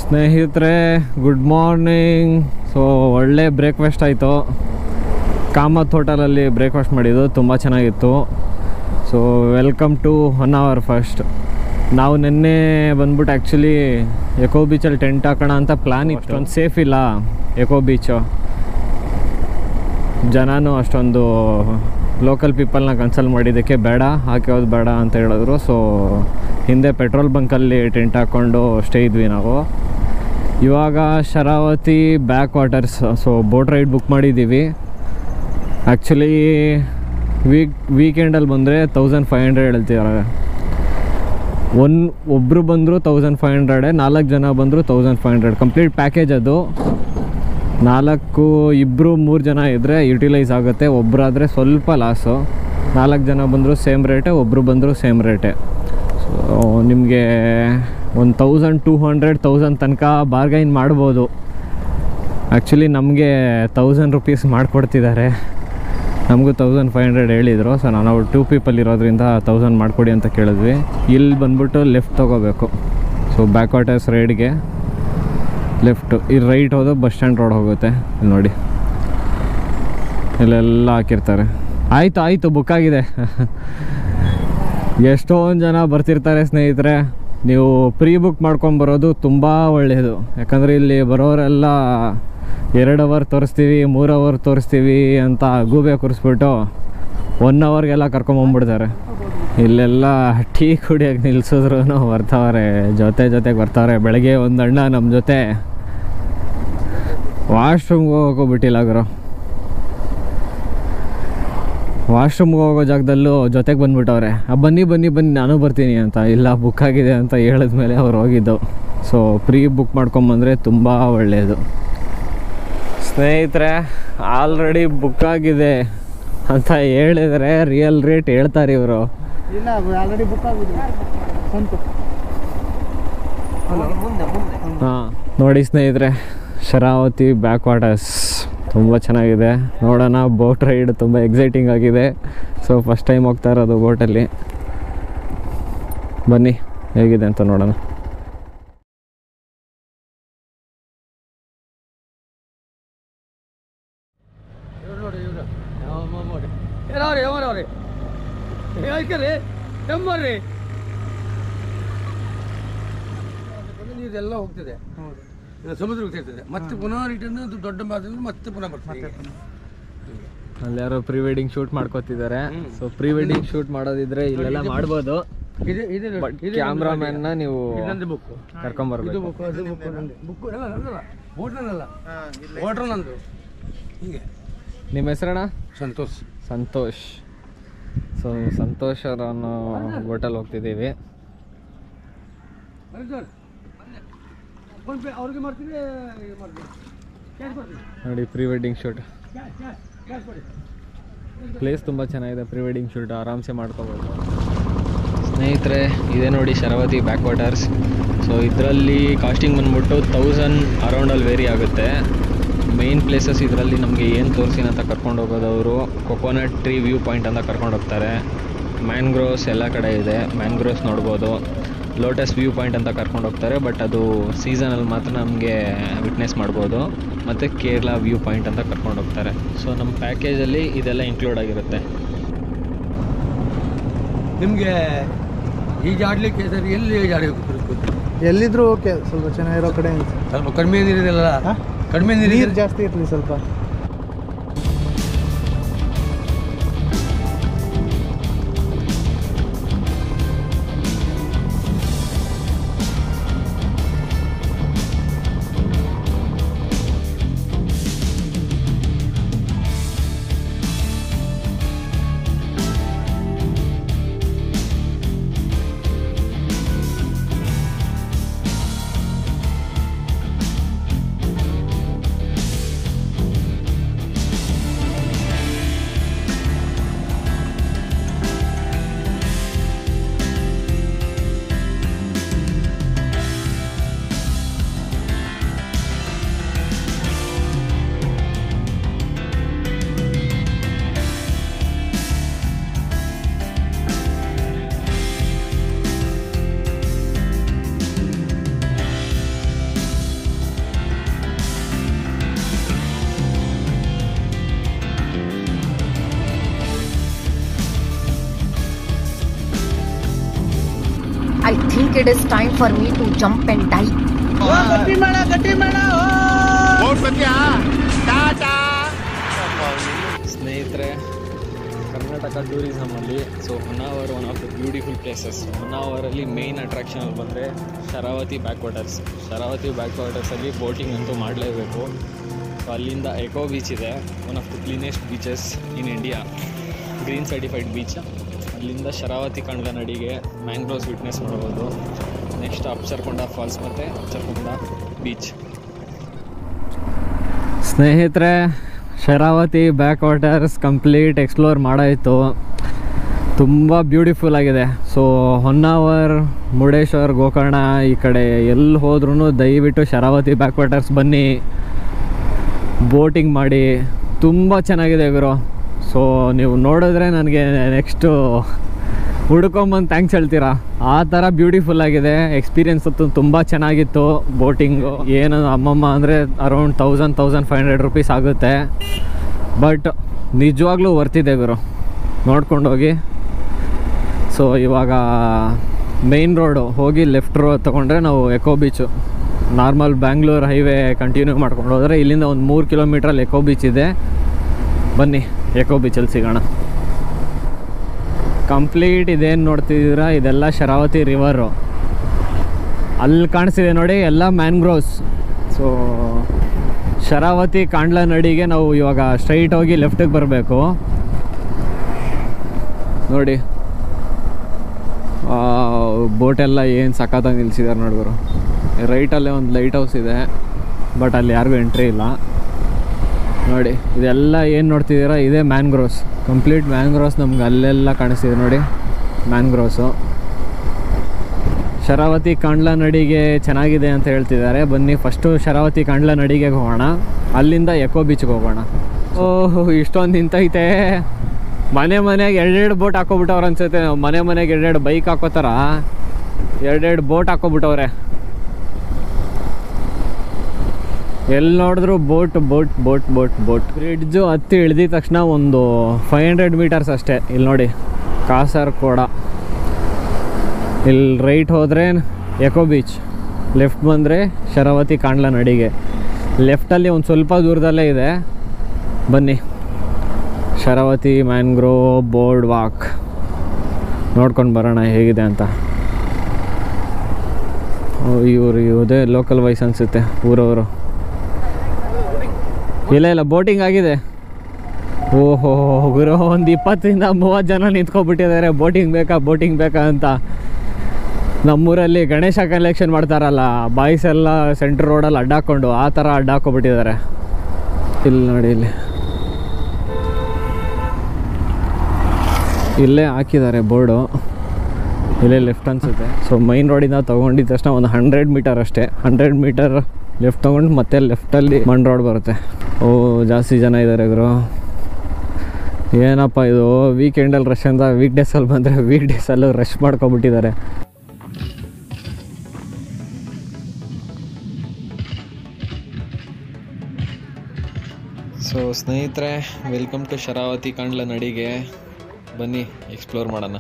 ಸ್ನೇಹಿತರೆ good morning. So ಒಳ್ಳೆ breakfast ಆಯಿತು. ಕಾಮತ್ ಹೋಟೆಲಲ್ಲಿ ಬ್ರೇಕ್ಫಾಸ್ಟ್ ಮಾಡಿದ್ದು ತುಂಬ ಚೆನ್ನಾಗಿತ್ತು. So welcome to 1 hour first. ನಾವು ನಿನ್ನೆ ಬಂದ್ಬಿಟ್ಟು ಆ್ಯಕ್ಚುಲಿ ಎಕೋ ಬೀಚಲ್ಲಿ ಟೆಂಟ್ ಹಾಕೋಣ ಅಂತ ಪ್ಲ್ಯಾನ್ ಇತ್ತು. ಅಷ್ಟೊಂದು ಸೇಫ್ ಇಲ್ಲ ಎಕೋ ಬೀಚು, ಜನನೂ ಅಷ್ಟೊಂದು ಲೋಕಲ್ ಪೀಪಲ್ನ ಕನ್ಸಲ್ಟ್ ಮಾಡಿದ್ದಕ್ಕೆ ಬೇಡ ಹಾಕೋದು ಬೇಡ ಅಂತ ಹೇಳಿದ್ರು. ಸೊ ಹಿಂದೆ ಪೆಟ್ರೋಲ್ ಬಂಕಲ್ಲಿ ಟೆಂಟ್ ಹಾಕ್ಕೊಂಡು ಸ್ಟೇ ಇದ್ವಿ ನಾವು. ಇವಾಗ Sharavathi back waters, so boat ride book ಮಾಡಿದ್ದೀವಿ. ಆ್ಯಕ್ಚುಲಿ ವೀಕೆಂಡಲ್ಲಿ ಬಂದರೆ 1500 ಹೇಳ್ತಿದ್ದಾರೆ. ಒಬ್ಬರು ಬಂದರು 1500, 4 ಜನ ಬಂದರು 1500. ಕಂಪ್ಲೀಟ್ ಪ್ಯಾಕೇಜ್ ಅದು. 4 2 3 ಜನ ಇದ್ದರೆ ಯುಟಿಲೈಸ್ ಆಗುತ್ತೆ. ಒಬ್ಬರಾದರೆ ಸ್ವಲ್ಪ ಲಾಸು. 4 ಜನ ಬಂದರೂ ಸೇಮ್ ರೇಟೆ, ಒಬ್ಬರು ಬಂದರೂ ಸೇಮ್ ರೇಟೆ. ಸೊ ನಿಮಗೆ ಒಂದು 1200 1000 ತನಕ ಬಾರ್ಗೈನ್ ಮಾಡ್ಬೋದು. ಆ್ಯಕ್ಚುಲಿ ನಮಗೆ 1000 ರೂಪೀಸ್ ಮಾಡಿಕೊಡ್ತಿದ್ದಾರೆ. ನಮಗೂ 1500 ಹೇಳಿದರು. ಸೊ ನಾವು 2 people ಇರೋದ್ರಿಂದ 1000 ಮಾಡಿಕೊಡಿ ಅಂತ ಕೇಳಿದ್ವಿ. ಇಲ್ಲಿ ಬಂದ್ಬಿಟ್ಟು ಲೆಫ್ಟ್ ತೊಗೋಬೇಕು. ಸೊ ಬ್ಯಾಕ್ ವಾಟರ್ಸ್ ರೈಡ್ಗೆ ಲೆಫ್ಟು, ಇಲ್ಲಿ ರೈಟ್ ಹೋದ ಬಸ್ ಸ್ಟ್ಯಾಂಡ್ ರೋಡ್ ಹೋಗುತ್ತೆ. ಇಲ್ಲಿ ನೋಡಿ ಇಲ್ಲೆಲ್ಲ ಹಾಕಿರ್ತಾರೆ. ಆಯಿತು ಬುಕ್ ಆಗಿದೆ. ಎಷ್ಟೊಂದು ಜನ ಬರ್ತಿರ್ತಾರೆ ಸ್ನೇಹಿತರೆ. ನೀವು ಪ್ರೀ ಬುಕ್ ಮಾಡ್ಕೊಂಬರೋದು ತುಂಬ ಒಳ್ಳೆಯದು. ಯಾಕಂದರೆ ಇಲ್ಲಿ ಬರೋರೆಲ್ಲ 2 hour ತೋರಿಸ್ತೀವಿ, 3 hour ತೋರಿಸ್ತೀವಿ ಅಂತ ಗೂಬೆ ಕೂರಿಸ್ಬಿಟ್ಟು 1 hourಗೆಲ್ಲ ಕರ್ಕೊಂಬಂದ್ಬಿಡ್ತಾರೆ. ಇಲ್ಲೆಲ್ಲ ಟೀ ಕುಡಿಯೋಕ್ಕೆ ನಿಲ್ಸಿದ್ರು ಬರ್ತಾವ್ರೆ, ಜೊತೆಗೆ ಬರ್ತಾವ್ರೆ. ಬೆಳಗ್ಗೆ ಒಂದು ಅಣ್ಣ ನಮ್ಮ ಜೊತೆ ವಾಶ್ರೂಮ್ಗೆ ಹೋಗೋಬಿಟ್ಟಿಲ್ಲ ಗುರು. ವಾಶ್ರೂಮ್ಗೆ ಹೋಗೋ ಜಾಗದಲ್ಲೂ ಜೊತೆಗೆ ಬಂದುಬಿಟ್ಟವ್ರೆ. ಬನ್ನಿ ನಾನು ಬರ್ತೀನಿ ಅಂತ. ಇಲ್ಲ ಬುಕ್ ಆಗಿದೆ ಅಂತ ಹೇಳಿದ್ಮೇಲೆ ಅವ್ರು ಹೋಗಿದ್ದು. ಸೊ ಪ್ರೀ ಬುಕ್ ಮಾಡ್ಕೊಂಬಂದರೆ ತುಂಬ ಒಳ್ಳೆಯದು ಸ್ನೇಹಿತರೆ. ಆಲ್ರೆಡಿ ಬುಕ್ ಆಗಿದೆ ಅಂತ ಹೇಳಿದರೆ ರಿಯಲ್ ರೇಟ್ ಹೇಳ್ತಾರೆ ಇವರು. ಇಲ್ಲ ಆಲ್ರೆಡಿ ಬುಕ್ ಆಗಿದೆ. ಹಾಂ ನೋಡಿ ಸ್ನೇಹಿತರೆ, ಶರಾವತಿ ಬ್ಯಾಕ್ ವಾಟರ್ಸ್ ತುಂಬ ಚೆನ್ನಾಗಿದೆ. ನೋಡೋಣ, ಬೋಟ್ ರೈಡ್ ತುಂಬ ಎಕ್ಸೈಟಿಂಗ್ ಆಗಿದೆ. ಸೊ ಫಸ್ಟ್ ಟೈಮ್ ಹೋಗ್ತಾ ಇರೋದು ಬೋಟಲ್ಲಿ. ಬನ್ನಿ ಹೇಗಿದೆ ಅಂತ ನೋಡೋಣ. ನೀರೆಲ್ಲ ಹೋಗ್ತದೆ, ಸಮುದ್ರ ಹೋಗ್ತಿರ್ತದೆ, ಮತ್ತೆ ಪುನಃ ರಿಟರ್ನ್ ದೊಡ್ಡ ಮಾತ್ರ ಮತ್ತೆ ಪುನಃ ಬರ್ತದೆ. ಅಲ್ಲಿ ಯಾರೋ ಪ್ರೀ ವೆಡ್ಡಿಂಗ್ ಶೂಟ್ ಮಾಡ್ಕೋತಿದ್ದಾರೆ. ಸೊ ಪ್ರೀ ವೆಡ್ಡಿಂಗ್ ಶೂಟ್ ಮಾಡೋದಿದ್ರೆ ಇಲ್ಲೆಲ್ಲ ಮಾಡ್ಬೋದು. ಕ್ಯಾಮ್ರಾಮನ್ನ ನೀವು ಕರ್ಕೊಂಬರ್ಬೇಕು. ನಿಮ್ಮ ಹೆಸರಣ್ಣ? ಸಂತೋಷ್. ಸೊ ಸಂತೋಷ್ ಅವರನ್ನು ಹೋಟೆಲ್ ಹೋಗ್ತಿದ್ದೀವಿ. ನೋಡಿ ಪ್ರೀ ವೆಡ್ಡಿಂಗ್ ಶೂಟ್ ಪ್ಲೇಸ್ ತುಂಬ ಚೆನ್ನಾಗಿದೆ. ಪ್ರೀ ವೆಡ್ಡಿಂಗ್ ಶೂಟ್ ಆರಾಮ್ಸೆ ಮಾಡ್ಕೋಬೋದು ಸ್ನೇಹಿತರೆ. ಇದೇ ನೋಡಿ ಶರಾವತಿ ಬ್ಯಾಕ್ ವಾಟರ್ಸ್. ಸೊ ಇದರಲ್ಲಿ ಕಾಸ್ಟಿಂಗ್ ಬಂದ್ಬಿಟ್ಟು 1000 ಅರೌಂಡಲ್ಲಿ ವೇರಿ ಆಗುತ್ತೆ. ಮೇನ್ ಪ್ಲೇಸಸ್ ಇದರಲ್ಲಿ ನಮಗೆ ಏನು ತೋರಿಸಿನ ಅಂತ ಕರ್ಕೊಂಡು ಹೋಗೋದು ಅವರು. ಕೊಕೊನಟ್ ಟ್ರೀ ವ್ಯೂ ಪಾಯಿಂಟ್ ಅಂತ ಕರ್ಕೊಂಡು ಹೋಗ್ತಾರೆ. ಮ್ಯಾಂಗ್ರೋವ್ಸ್ ಎಲ್ಲ ಕಡೆ ಇದೆ, ಮ್ಯಾಂಗ್ರೋವ್ಸ್ ನೋಡ್ಬೋದು. ಲೋಟಸ್ ವ್ಯೂ ಪಾಯಿಂಟ್ ಅಂತ ಕರ್ಕೊಂಡು ಹೋಗ್ತಾರೆ, ಬಟ್ ಅದು ಸೀಸನಲ್ಲಿ ಮಾತ್ರ ನಮಗೆ ವಿಟ್ನೆಸ್ ಮಾಡ್ಬೋದು. ಮತ್ತು ಕೇರಳ ವ್ಯೂ ಪಾಯಿಂಟ್ ಅಂತ ಕರ್ಕೊಂಡು ಹೋಗ್ತಾರೆ. ಸೊ ನಮ್ಮ ಪ್ಯಾಕೇಜಲ್ಲಿ ಇದೆಲ್ಲ ಇನ್ಕ್ಲೂಡ್ ಆಗಿರುತ್ತೆ. ನಿಮಗೆ ಈಜಾಡಲಿಕ್ಕೆ ಸರ್ ಎಲ್ಲಿ ಎಲ್ಲಿದ್ರು ಓಕೆ, ಸ್ವಲ್ಪ ಚೆನ್ನಾಗಿರೋ ಕಡೆ ಸ್ವಲ್ಪ ಕಡಿಮೆ ನೀರಿದೆಲ್ಲ, ಕಡಿಮೆ ನೀರು ಜಾಸ್ತಿ ಇರಲಿ ಸ್ವಲ್ಪ. think it is time for me to jump and die. ಸ್ನೇಹಿತರೆ, ಕರ್ನಾಟಕ ಟೂರಿಸಮಲ್ಲಿ Honnavar one of the beautiful places. ಹೊನ್ನಾವರಲ್ಲಿ ಮೇಯ್ನ್ ಅಟ್ರಾಕ್ಷನ್ ಬಂದರೆ Sharavathi back waters. Sharavathi back ವಾಟರ್ಸಲ್ಲಿ ಬೋಟಿಂಗ್ ಅಂತೂ ಮಾಡಲೇಬೇಕು. ಸೊ ಅಲ್ಲಿಂದ ಎಕೋ ಬೀಚ್ ಇದೆ, one of the cleanest beaches in India, green certified beach. ಅಲ್ಲಿಂದ ಶರಾವತಿ ಕಾಂಡ್ಲನಡಿಗೆ ಮ್ಯಾಂಗ್ರೋವ್ಸ್ ವಿಟ್ನೆಸ್ ಮಾಡ್ಬೋದು. ನೆಕ್ಸ್ಟ್ ಅಪ್ಸರ್ಕೊಂಡ ಫಾಲ್ಸ್ ಮತ್ತು ಅಪ್ಸರ್ಕೊಂಡ ಬೀಚ್. ಸ್ನೇಹಿತರೆ, Sharavathi back waters complete explore ಮಾಡಾಯಿತು. ತುಂಬ ಬ್ಯೂಟಿಫುಲ್ ಆಗಿದೆ. ಸೊ ಹೊನ್ನಾವರ್, ಮುರುಡೇಶ್ವರ್, ಗೋಕರ್ಣ ಈ ಕಡೆ ಎಲ್ಲಿ ಹೋದ್ರೂ ದಯವಿಟ್ಟು ಶರಾವತಿ ಬ್ಯಾಕ್ ವಾಟರ್ಸ್ ಬನ್ನಿ, ಬೋಟಿಂಗ್ ಮಾಡಿ. ತುಂಬ ಚೆನ್ನಾಗಿದೆ ಗುರು. ಸೊ ನೀವು ನೋಡಿದ್ರೆ ನನಗೆ ನೆಕ್ಸ್ಟು ಹುಡ್ಕೊಂಬಂದು ಥ್ಯಾಂಕ್ಸ್ ಹೇಳ್ತೀರಾ. ಆ ಥರ ಬ್ಯೂಟಿಫುಲ್ ಆಗಿದೆ. ಎಕ್ಸ್ಪೀರಿಯನ್ಸ್ ಅಂತೂ ತುಂಬ ಚೆನ್ನಾಗಿತ್ತು. ಬೋಟಿಂಗು ಏನು ಅಮ್ಮಮ್ಮ ಅಂದರೆ ಅರೌಂಡ್ 1,500 ರೂಪೀಸ್ ಆಗುತ್ತೆ. ಬಟ್ ನಿಜವಾಗ್ಲೂ ವರ್ತಿದೆ ಗುರು, ನೋಡ್ಕೊಂಡೋಗಿ. ಸೊ ಇವಾಗ ಮೇಯ್ನ್ ರೋಡು ಹೋಗಿ ಲೆಫ್ಟ್ ರೋಡ್ ತೊಗೊಂಡ್ರೆ ನಾವು Eco Beach. Normal Bangalore highway continue ಮಾಡ್ಕೊಂಡು ಹೋದರೆ ಇಲ್ಲಿಂದ ಒಂದು 3 ಕಿಲೋಮೀಟ್ರಲ್ಲಿ ಎಕೋ ಬೀಚ್ ಇದೆ. ಬನ್ನಿ, ಎಕೋ ಬೀಚಲ್ಲಿ ಸಿಗೋಣ. ಕಂಪ್ಲೀಟ್ ಇದೇನು ನೋಡ್ತಿದ್ದೀರಾ, ಇದೆಲ್ಲ ಶರಾವತಿ ರಿವರು. ಅಲ್ಲಿ ಕಾಣಿಸ್ತಿದೆ ನೋಡಿ, ಎಲ್ಲ ಮ್ಯಾಂಗ್ರೋವ್ಸ್. ಸೊ ಶರಾವತಿ ಕಾಂಡ್ಲನಡಿಗೆ ನಾವು ಇವಾಗ ಸ್ಟ್ರೈಟ್ ಹೋಗಿ ಲೆಫ್ಟಿಗೆ ಬರಬೇಕು. ನೋಡಿ ಬೋಟೆಲ್ಲ ಏನು ಸಖತ್ತಾಗಿ ನಿಲ್ಸಿದ್ದಾರೆ ನೋಡಿದ್ರು. ರೈಟಲ್ಲೇ ಒಂದು ಲೈಟ್ ಹೌಸ್ ಇದೆ, ಬಟ್ ಅಲ್ಲಿ ಯಾರಿಗೂ ಎಂಟ್ರಿ ಇಲ್ಲ. ನೋಡಿ ಇದೆಲ್ಲ ಏನು ನೋಡ್ತಿದ್ದೀರಾ, ಇದೇ ಮ್ಯಾಂಗ್ರೋವ್ಸ್. ಕಂಪ್ಲೀಟ್ ಮ್ಯಾಂಗ್ರೋವ್ಸ್ ನಮ್ಗೆ ಅಲ್ಲೆಲ್ಲ ಕಾಣಿಸ್ತಿದೆ ನೋಡಿ, ಮ್ಯಾಂಗ್ರೋವ್ಸು. ಶರಾವತಿ ಕಾಂಡ್ಲನಡಿಗೆ ಚೆನ್ನಾಗಿದೆ ಅಂತ ಹೇಳ್ತಿದ್ದಾರೆ. ಬನ್ನಿ ಫಸ್ಟು ಶರಾವತಿ ಕಾಂಡ್ಲನಡಿಗೆ ಹೋಗೋಣ, ಅಲ್ಲಿಂದ ಎಕೋ ಬೀಚ್ಗೆ ಹೋಗೋಣ. ಓಹ್, ಇಷ್ಟೊಂದು ನಿಂತೈತೆ. ಮನೆಗೆ 2 ಬೋಟ್ ಹಾಕೋಬಿಟ್ಟವ್ರು ಅನ್ಸುತ್ತೆ. ಮನೆಗೆ 2 ಬೈಕ್ ಹಾಕೋತಾರ 2 ಬೋಟ್ ಹಾಕೋಬಿಟ್ಟವ್ರೆ. ಎಲ್ಲಿ ನೋಡಿದ್ರು boat boat boat boat boat. Bridge ಹತ್ತಿ ಇಳಿದಿದ ತಕ್ಷಣ ಒಂದು 500 ಮೀಟರ್ಸ್ ಅಷ್ಟೇ. ಇಲ್ಲಿ ನೋಡಿ ಕಾಸರಗೋಡ. ಇಲ್ಲಿ ರೈಟ್ ಹೋದರೆ ಎಕೋ ಬೀಚ್, ಲೆಫ್ಟ್ ಬಂದರೆ ಶರಾವತಿ ಕಾಂಡ್ಲನಡಿಗೆ. ಲೆಫ್ಟಲ್ಲಿ ಒಂದು ಸ್ವಲ್ಪ ದೂರದಲ್ಲೇ ಇದೆ. ಬನ್ನಿ, ಶರಾವತಿ ಮ್ಯಾಂಗ್ರೋವ್ ಬೋರ್ಡ್ ವಾಕ್ ನೋಡ್ಕೊಂಡು ಬರೋಣ ಹೇಗಿದೆ ಅಂತ. ಇವರು ಇದೇ ಲೋಕಲ್ ವೈಸ್ ಅನಿಸುತ್ತೆ, ಊರವರು. ಇಲ್ಲ ಬೋಟಿಂಗ್ ಆಗಿದೆ. ಓಹೋ ಗುರು, ಒಂದು 20-30 ಜನ ನಿಂತ್ಕೊಬಿಟ್ಟಿದ್ದಾರೆ ಬೋಟಿಂಗ್ ಬೇಕಾ ಅಂತ. ನಮ್ಮೂರಲ್ಲಿ ಗಣೇಶ ಕಲೆಕ್ಷನ್ ಮಾಡ್ತಾರಲ್ಲ, ಬಾಯ್ಸ್ ಎಲ್ಲ ಸೆಂಟ್ರ್ ರೋಡಲ್ಲಿ ಅಡ್ಡಾಕೊಂಡು ಆ ಥರ ಅಡ್ಡಾಕೊಬಿಟ್ಟಿದ್ದಾರೆ. ಇಲ್ಲಿ ನೋಡಿ, ಇಲ್ಲೇ ಹಾಕಿದ್ದಾರೆ ಬೋರ್ಡು. ಇಲ್ಲೇ ಲೆಫ್ಟ್ ಅನಿಸುತ್ತೆ. ಸೊ ಮೈನ್ ರೋಡಿಂದ ತೊಗೊಂಡಿದ್ದ ತಕ್ಷಣ ಒಂದು 100 ಮೀಟರ್ ಅಷ್ಟೇ. 100 ಮೀಟರ್ ಲೆಫ್ಟ್ ತೊಗೊಂಡು ಮತ್ತೆ ಲೆಫ್ಟಲ್ಲಿ ಮಣ್ ರೋಡ್ ಬರುತ್ತೆ. ಓ, ಜಾಸ್ತಿ ಜನ ಇದ್ದಾರೆ ಗುರು. ಏನಪ್ಪ ಇದು, ವೀಕೆಂಡಲ್ಲಿ ರಶ್ ಅಂತ ವೀಕ್ ಡೇಸಲ್ಲಿ ಬಂದರೆ ವೀಕ್ ಡೇಸಲ್ಲೂ ರಶ್ ಮಾಡ್ಕೊಬಿಟ್ಟಿದ್ದಾರೆ. ಸೊ ಸ್ನೇಹಿತರೆ, ವೆಲ್ಕಮ್ ಟು ಶರಾವತಿ ಕಾಂಡ್ಲನಡಿಗೆ. ಬನ್ನಿ ಎಕ್ಸ್ಪ್ಲೋರ್ ಮಾಡೋಣ.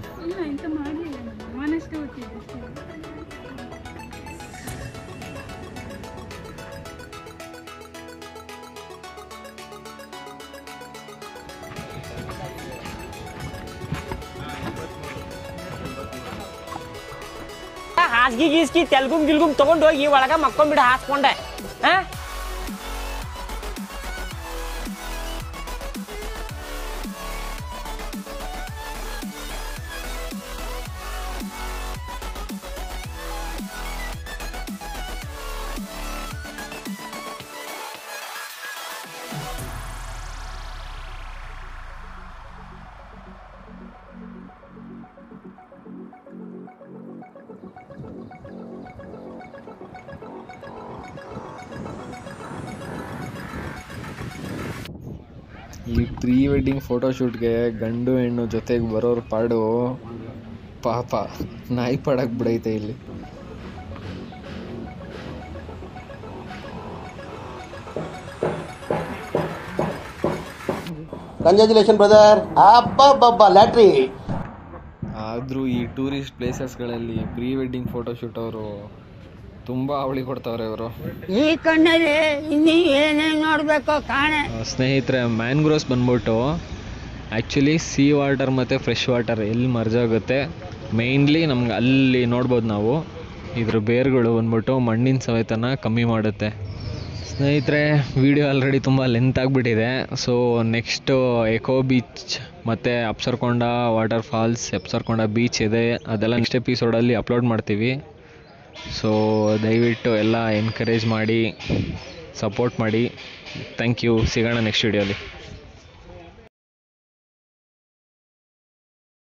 ಹಾಸಿಗೆ ಗೀಸ್ಗಿ ತೆಲ್ಗುಮ್ ತಗೊಂಡು ಹೋಗಿ ಒಳಗ ಮಕ್ಕೊಂಡ್ಬಿಡ ಹಾಸ್ಕೊಂಡೆ. ಈ ಪ್ರೀ ವೆಡ್ಡಿಂಗ್ ಫೋಟೋಶೂಟ್ಗೆ ಗಂಡು ಹೆಣ್ಣು ಜೊತೆಗೆ ಬರೋರು ಪಾಡು ಪಾಪ ನಾಯಿ ಪಾಡಕ್ಕೆ ಬಿಡೈತೆ ಇಲ್ಲಿ. Congratulation brother. ಅಬ್ಬಬ್ಬಬ್ಬ ಲ್ಯಾಟ್ರಿ. ಆ ಆದರೂ ಈ ಟೂರಿಸ್ಟ್ ಪ್ಲೇಸಸ್ಗಳಲ್ಲಿ ಪ್ರೀ ವೆಡ್ಡಿಂಗ್ ಫೋಟೋಶೂಟ್ ಅವರು ತುಂಬ ಅವಳಿ ಕೊಡ್ತಾವ್ರೆ ಇವರು. ಈ ಕಣ್ಣಲ್ಲಿ ಇನ್ನೀ ಏನೇನು ನೋಡಬೇಕು ಕಾಣೆ. ಸ್ನೇಹಿತರೆ, ಮ್ಯಾಂಗ್ರೋವ್ಸ್ ಬಂದ್ಬಿಟ್ಟು ಆ್ಯಕ್ಚುಲಿ ಸೀ ವಾಟರ್ ಮತ್ತು ಫ್ರೆಶ್ ವಾಟರ್ ಎಲ್ಲಿ ಮರ್ಜ್ ಆಗುತ್ತೆ ಮೇಯ್ನ್ಲಿ ನಮ್ಗೆ ಅಲ್ಲಿ ನೋಡ್ಬೋದು ನಾವು. ಇದ್ರ ಬೇರುಗಳು ಬಂದ್ಬಿಟ್ಟು ಮಣ್ಣಿನ ಸವೆತನ ಕಮ್ಮಿ ಮಾಡುತ್ತೆ. ಸ್ನೇಹಿತರೆ, ವಿಡಿಯೋ ಆಲ್ರೆಡಿ ತುಂಬ ಲೆಂತ್ ಆಗಿಬಿಟ್ಟಿದೆ. ಸೊ ನೆಕ್ಸ್ಟು ಎಕೋ ಬೀಚ್ ಮತ್ತು ಅಪ್ಸರ್ಕೊಂಡ ವಾಟರ್ ಫಾಲ್ಸ್, ಅಪ್ಸರ್ಕೊಂಡ ಬೀಚ್ ಇದೆ, ಅದೆಲ್ಲ ನೆಕ್ಸ್ಟ್ ಎಪಿಸೋಡಲ್ಲಿ ಅಪ್ಲೋಡ್ ಮಾಡ್ತೀವಿ. ಸೊ ದಯವಿಟ್ಟು ಎಲ್ಲ ಎನ್ಕರೇಜ್ ಮಾಡಿ, ಸಪೋರ್ಟ್ ಮಾಡಿ. Thank you. ಸಿಗೋಣ ನೆಕ್ಸ್ಟ್ ವಿಡಿಯೋಲಿ.